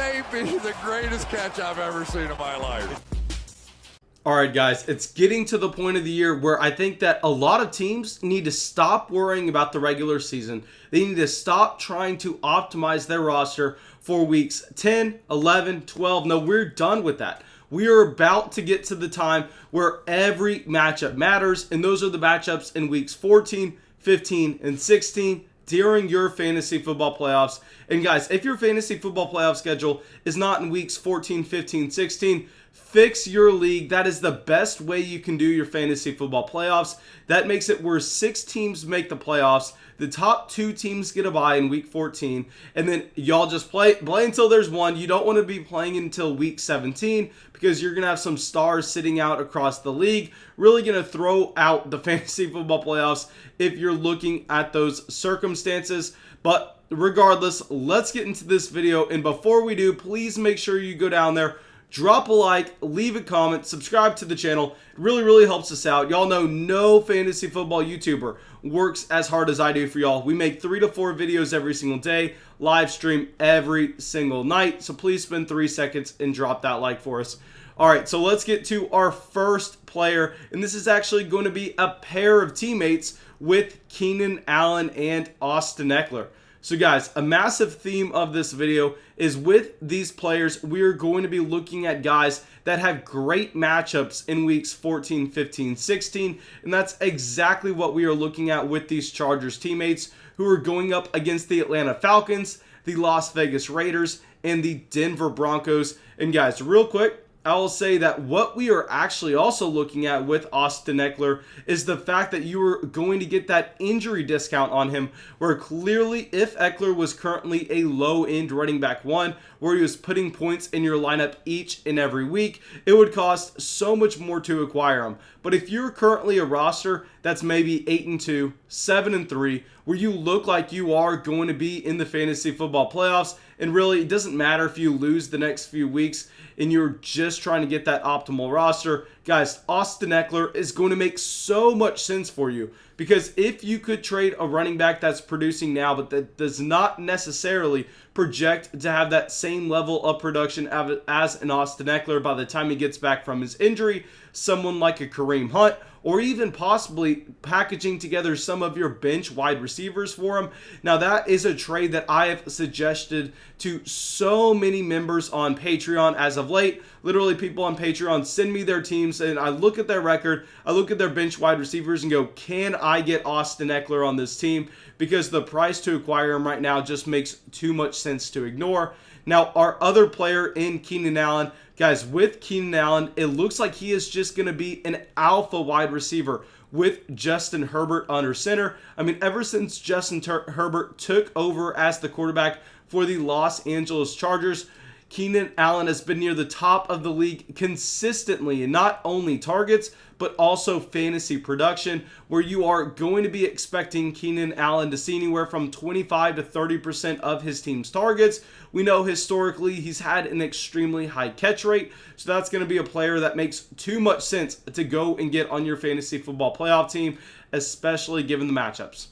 may be the greatest catch I've ever seen in my life. All right, guys, it's getting to the point of the year where I think that a lot of teams need to stop worrying about the regular season. They need to stop trying to optimize their roster for weeks 10, 11, 12. No, we're done with that. We are about to get to the time where every matchup matters, and those are the matchups in weeks 14, 15, and 16 during your fantasy football playoffs. And guys, if your fantasy football playoff schedule is not in weeks 14, 15, 16, fix your league. That is the best way you can do your fantasy football playoffs. That makes it where 6 teams make the playoffs. The top 2 teams get a bye in week 14, and then y'all just play until there's one. You don't want to be playing until week 17 because you're going to have some stars sitting out across the league. Really going to throw out the fantasy football playoffs if you're looking at those circumstances. But regardless, let's get into this video. And before we do, please make sure you go down there, drop a like, leave a comment, subscribe to the channel. It really helps us out. Y'all know no fantasy football YouTuber works as hard as I do for y'all. We make 3 to 4 videos every single day, live stream every single night. So please spend 3 seconds and drop that like for us. All right, so let's get to our first player. And this is actually going to be a pair of teammates with Keenan Allen and Austin Ekeler. So guys, a massive theme of this video is with these players, we are going to be looking at guys that have great matchups in weeks 14, 15, 16. And that's exactly what we are looking at with these Chargers teammates who are going up against the Atlanta Falcons, the Las Vegas Raiders, and the Denver Broncos. And guys, real quick, I will say that what we are actually also looking at with Austin Ekeler is the fact that you are going to get that injury discount on him, where clearly if Ekeler was currently a low-end running back 1, where he was putting points in your lineup each and every week, it would cost so much more to acquire him. But if you're currently a roster that's maybe 8-2, 7-3, where you look like you are going to be in the fantasy football playoffs, and really it doesn't matter if you lose the next few weeks and you're just trying to get that optimal roster, guys, Austin Ekeler is going to make so much sense for you. Because if you could trade a running back that's producing now, but that does not necessarily project to have that same level of production as an Austin Ekeler by the time he gets back from his injury, someone like a Kareem Hunt, or even possibly packaging together some of your bench wide receivers for him. Now that is a trade that I have suggested to so many members on Patreon as of late. Literally people on Patreon send me their teams and I look at their record, I look at their bench wide receivers and go, can I get Austin Ekeler on this team? Because the price to acquire him right now just makes too much sense to ignore. Now, our other player in Keenan Allen, guys, with Keenan Allen, it looks like he is just going to be an alpha wide receiver with Justin Herbert under center. I mean, ever since Justin Herbert took over as the quarterback for the Los Angeles Chargers, Keenan Allen has been near the top of the league consistently, and not only targets, but also fantasy production, where you are going to be expecting Keenan Allen to see anywhere from 25 to 30% of his team's targets. We know historically he's had an extremely high catch rate, so that's going to be a player that makes too much sense to go and get on your fantasy football playoff team, especially given the matchups.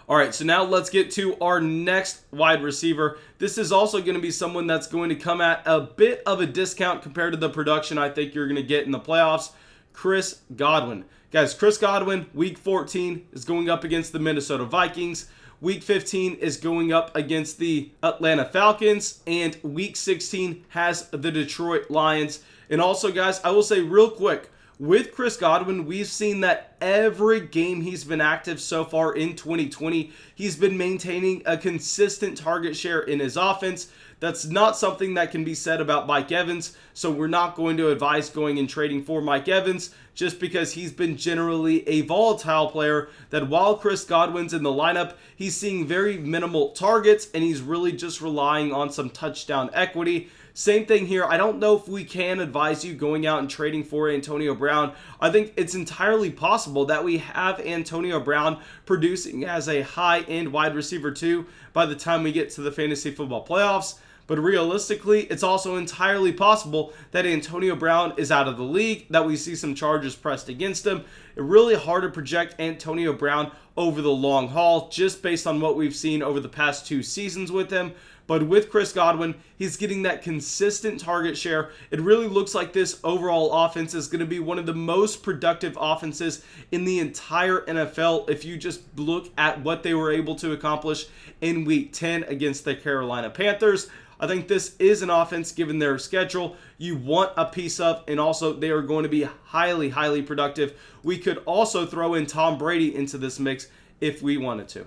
All right, so now let's get to our next wide receiver. This is also going to be someone that's going to come at a bit of a discount compared to the production I think you're going to get in the playoffs. Chris Godwin. Guys, Chris Godwin, week 14, is going up against the Minnesota Vikings. Week 15 is going up against the Atlanta Falcons. And week 16 has the Detroit Lions. And also, guys, I will say real quick, with Chris Godwin, we've seen that every game he's been active so far in 2020, he's been maintaining a consistent target share in his offense. That's not something that can be said about Mike Evans, so we're not going to advise going and trading for Mike Evans just because he's been generally a volatile player that while Chris Godwin's in the lineup, he's seeing very minimal targets and he's really just relying on some touchdown equity. Same thing here. I don't know if we can advise you going out and trading for Antonio Brown. I think it's entirely possible that we have Antonio Brown producing as a high-end wide receiver too by the time we get to the fantasy football playoffs. But realistically, it's also entirely possible that Antonio Brown is out of the league, that we see some charges pressed against him. It's really hard to project Antonio Brown over the long haul just based on what we've seen over the past 2 seasons with him. But with Chris Godwin, he's getting that consistent target share. It really looks like this overall offense is going to be one of the most productive offenses in the entire NFL if you just look at what they were able to accomplish in Week 10 against the Carolina Panthers. I think this is an offense, given their schedule, you want a piece of, and also they are going to be highly, highly productive. We could also throw in Tom Brady into this mix if we wanted to.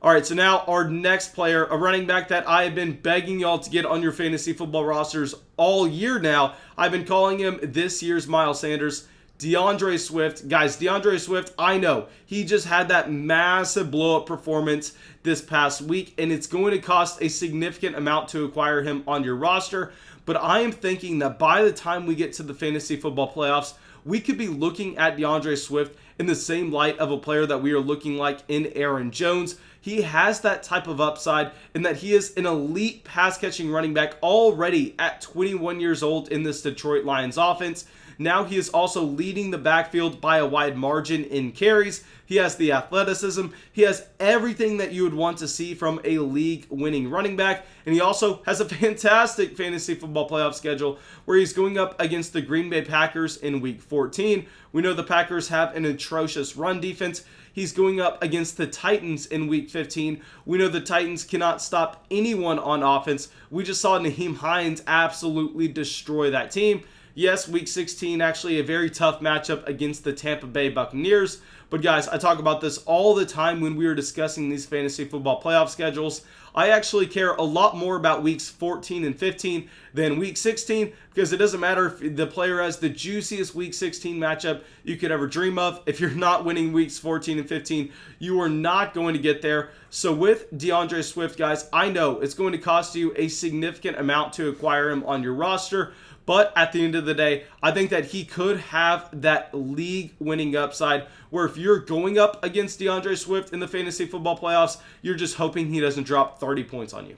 All right, so now our next player, a running back that I have been begging y'all to get on your fantasy football rosters all year now. I've been calling him this year's Miles Sanders, DeAndre Swift. Guys, DeAndre Swift, I know, he just had that massive blow-up performance this past week, and it's going to cost a significant amount to acquire him on your roster. But I am thinking that by the time we get to the fantasy football playoffs, we could be looking at DeAndre Swift in the same light of a player that we are looking like in Aaron Jones. He has that type of upside in that he is an elite pass-catching running back already at 21 years old in this Detroit Lions offense. Now he is also leading the backfield by a wide margin in carries. He has the athleticism. He has everything that you would want to see from a league-winning running back. And he also has a fantastic fantasy football playoff schedule where he's going up against the Green Bay Packers in Week 14. We know the Packers have an atrocious run defense. He's going up against the Titans in Week 15. We know the Titans cannot stop anyone on offense. We just saw Nyheim Hines absolutely destroy that team. Yes, Week 16, actually a very tough matchup against the Tampa Bay Buccaneers. But guys, I talk about this all the time when we are discussing these fantasy football playoff schedules. I actually care a lot more about Weeks 14 and 15 than Week 16 because it doesn't matter if the player has the juiciest Week 16 matchup you could ever dream of. If you're not winning Weeks 14 and 15, you are not going to get there. So with DeAndre Swift, guys, I know it's going to cost you a significant amount to acquire him on your roster. But at the end of the day, I think that he could have that league-winning upside where if you're going up against DeAndre Swift in the fantasy football playoffs, you're just hoping he doesn't drop 30 points on you.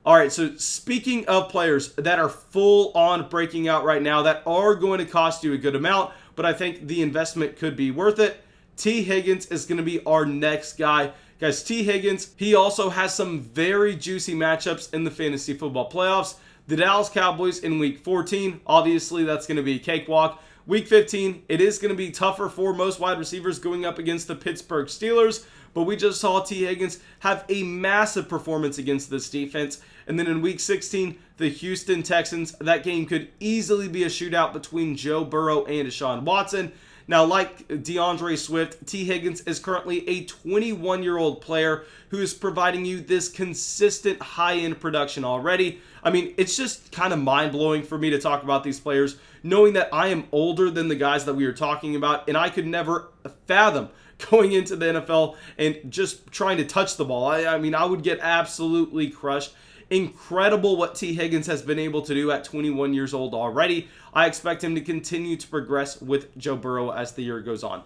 All right, so speaking of players that are full-on breaking out right now that are going to cost you a good amount, but I think the investment could be worth it, T. Higgins is going to be our next guy. Guys, T. Higgins, he also has some very juicy matchups in the fantasy football playoffs. The Dallas Cowboys in Week 14, obviously that's going to be a cakewalk. Week 15, it is going to be tougher for most wide receivers going up against the Pittsburgh Steelers, but we just saw T. Higgins have a massive performance against this defense. And then in Week 16, the Houston Texans, that game could easily be a shootout between Joe Burrow and Deshaun Watson. Now, like DeAndre Swift, T. Higgins is currently a 21-year-old player who is providing you this consistent high-end production already. I mean, it's just kind of mind-blowing for me to talk about these players, knowing that I am older than the guys that we are talking about, and I could never fathom going into the NFL and just trying to touch the ball. I mean, I would get absolutely crushed. Incredible what T. Higgins has been able to do at 21 years old already. I expect him to continue to progress with Joe Burrow as the year goes on.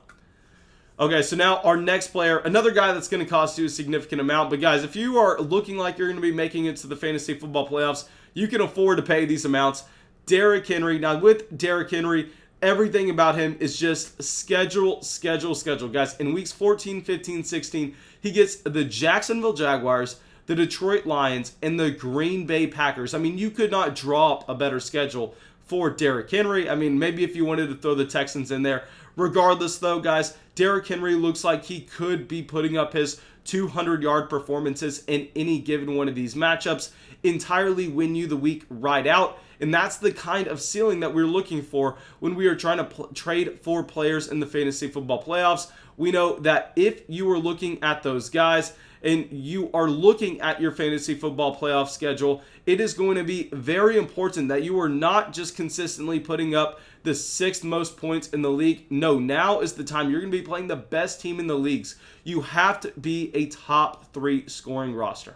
Okay, so now our next player, another guy that's going to cost you a significant amount. But guys, if you are looking like you're going to be making it to the fantasy football playoffs, you can afford to pay these amounts. Derrick Henry. Now with Derrick Henry, everything about him is just schedule. Guys, in weeks 14, 15, 16, he gets the Jacksonville Jaguars, the Detroit Lions, and the Green Bay Packers. I mean, you could not draw up a better schedule for Derrick Henry. I mean, maybe if you wanted to throw the Texans in there. Regardless, though, guys, Derrick Henry looks like he could be putting up his 200-yard performances in any given one of these matchups, entirely win you the week right out. And that's the kind of ceiling that we're looking for when we are trying to trade for players in the fantasy football playoffs. We know that if you are looking at those guys and you are looking at your fantasy football playoff schedule, it is going to be very important that you are not just consistently putting up the 6th most points in the league. No, now is the time. You're going to be playing the best team in the leagues. You have to be a top 3 scoring roster.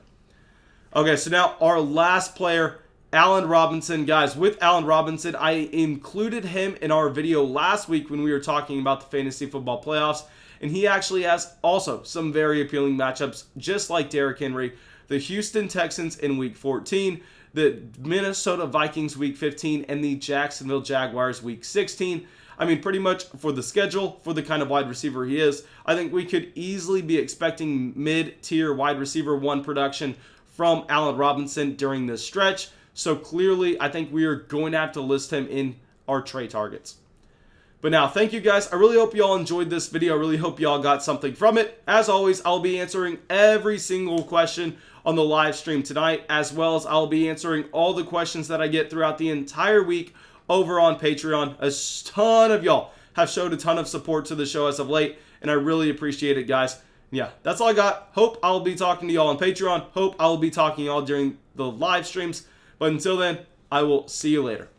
Okay, so now our last player, Allen Robinson. Guys, with Allen Robinson, I included him in our video last week when we were talking about the fantasy football playoffs. And he actually has also some very appealing matchups, just like Derrick Henry. The Houston Texans in Week 14, the Minnesota Vikings Week 15, and the Jacksonville Jaguars Week 16. I mean, pretty much for the schedule, for the kind of wide receiver he is, I think we could easily be expecting mid-tier wide receiver 1 production from Allen Robinson during this stretch. So clearly, I think we are going to have to list him in our trade targets. But now, thank you guys. I really hope you all enjoyed this video. I really hope you all got something from it. As always, I'll be answering every single question on the live stream tonight, as well as I'll be answering all the questions that I get throughout the entire week over on Patreon. A ton of y'all have showed a ton of support to the show as of late, and I really appreciate it, guys. Yeah, that's all I got. Hope I'll be talking to y'all on Patreon. Hope I'll be talking to y'all during the live streams. But until then, I will see you later.